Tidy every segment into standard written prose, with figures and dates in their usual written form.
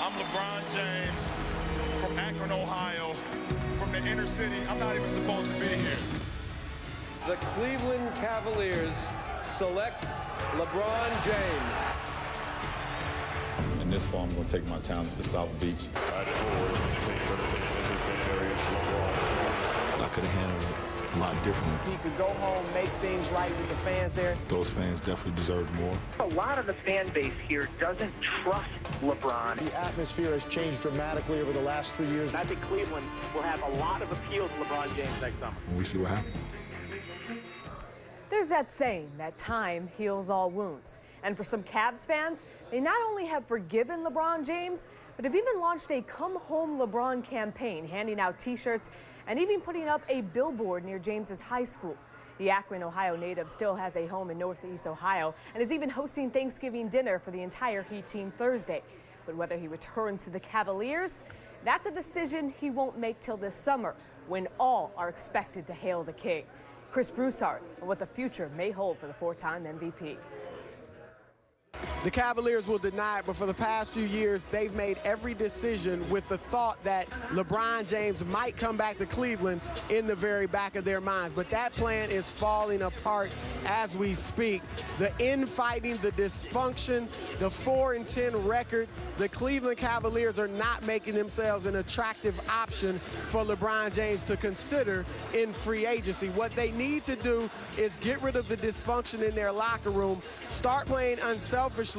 I'm LeBron James from Akron, Ohio, from the inner city. I'm not even supposed to be here. The Cleveland Cavaliers select LeBron James. In this fall, I'm going to take my talents to South Beach. I could have handled it a lot differently. He could go home, make things right with the fans there. Those fans definitely deserve more. A lot of the fan base here doesn't trust LeBron. The atmosphere has changed dramatically over the last 3 years. I think Cleveland will have a lot of appeal to LeBron James next summer. And we see what happens. There's that saying that time heals all wounds. And for some Cavs fans, they not only have forgiven LeBron James, but have even launched a Come Home LeBron campaign, handing out T-shirts and even putting up a billboard near James's high school. The Akron, Ohio native still has a home in Northeast Ohio and is even hosting Thanksgiving dinner for the entire Heat team Thursday. But whether he returns to the Cavaliers, that's a decision he won't make till this summer, when all are expected to hail the king. Chris Broussard on what the future may hold for the four-time MVP. The Cavaliers will deny it, but for the past few years, they've made every decision with the thought that LeBron James might come back to Cleveland in the very back of their minds. But that plan is falling apart as we speak. The infighting, the dysfunction, the 4-10 record, the Cleveland Cavaliers are not making themselves an attractive option for LeBron James to consider in free agency. What they need to do is get rid of the dysfunction in their locker room, start playing unselfishly,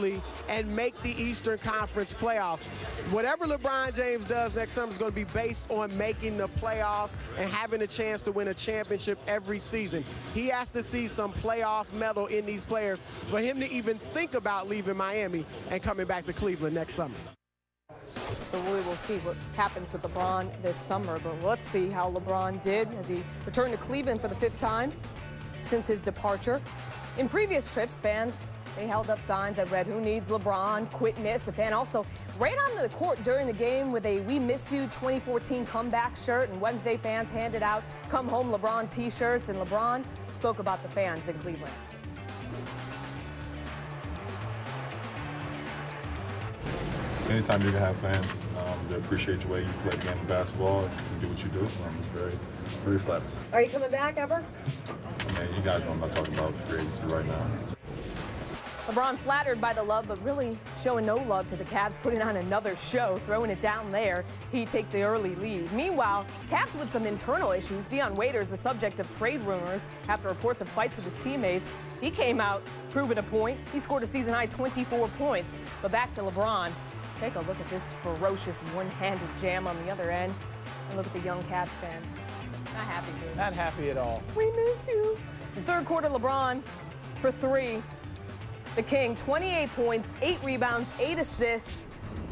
and make the Eastern Conference playoffs. Whatever LeBron James does next summer is going to be based on making the playoffs and having a chance to win a championship every season. He has to see some playoff metal in these players for him to even think about leaving Miami and coming back to Cleveland next summer. So we will see what happens with LeBron this summer, but let's see how LeBron did as he returned to Cleveland for the 5th time since his departure. In previous trips, fans, they held up signs that read, "Who needs LeBron? Quit miss." A fan also ran onto the court during the game with a "We Miss You 2014 comeback" shirt, and Wednesday fans handed out "Come Home LeBron" T-shirts, and LeBron spoke about the fans in Cleveland. Anytime you can have fans, they appreciate the way you play the game of basketball and do what you do. It's very flattering. Are you coming back ever? I mean, you guys know I'm not talking about free agency right now. LeBron flattered by the love, but really showing no love to the Cavs, putting on another show, throwing it down there. He take the early lead. Meanwhile, Cavs with some internal issues. Dion Waiters, the subject of trade rumors after reports of fights with his teammates. He came out proving a point. He scored a season-high 24 points. But back to LeBron. Take a look at this ferocious one-handed jam on the other end. And look at the young Cavs fan. Not happy, dude. Not happy at all. We miss you. Third quarter, LeBron for 3. The King, 28 points, 8 rebounds, 8 assists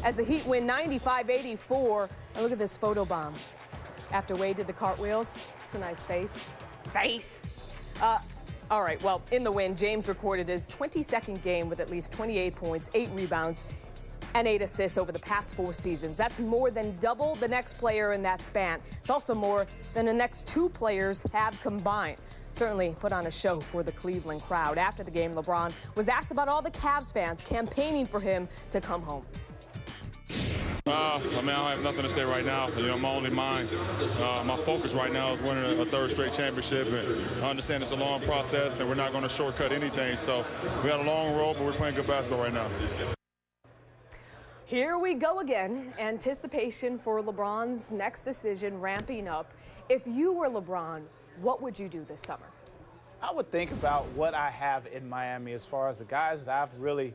as the Heat win 95-84. And look at this photo bomb. After Wade did the cartwheels, it's a nice face. All right, well, in the win, James recorded his 22nd game with at least 28 points, 8 rebounds, and 8 assists over the past 4 seasons. That's more than double the next player in that span. It's also more than the next 2 players have combined. Certainly put on a show for the Cleveland crowd. After the game, LeBron was asked about all the Cavs fans campaigning for him to come home. I don't have nothing to say right now. My only mind, my focus right now is winning a 3rd straight championship. And I understand it's a long process, and we're not going to shortcut anything. So we got a long road, but we're playing good basketball right now. Here we go again. Anticipation for LeBron's next decision ramping up. If you were LeBron, what would you do this summer? I would think about what I have in Miami as far as the guys that I've really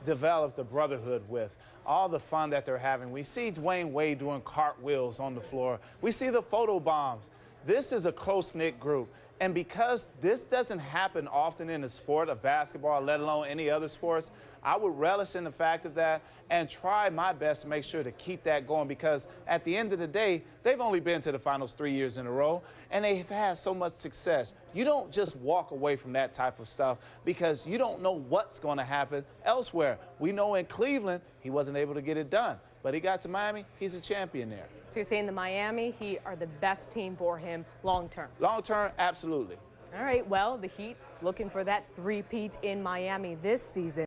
developed a brotherhood with. All the fun that they're having. We see Dwayne Wade doing cartwheels on the floor. We see the photo bombs. This is a close-knit group. And because this doesn't happen often in the sport of basketball, let alone any other sports, I would relish in the fact of that and try my best to make sure to keep that going, because at the end of the day, they've only been to the finals 3 years in a row, and they've had so much success. You don't just walk away from that type of stuff because you don't know what's going to happen elsewhere. We know in Cleveland, he wasn't able to get it done. But he got to Miami, he's a champion there. So you're saying the Miami Heat are the best team for him long-term? Long-term, absolutely. All right, well, the Heat looking for that 3-peat in Miami this season.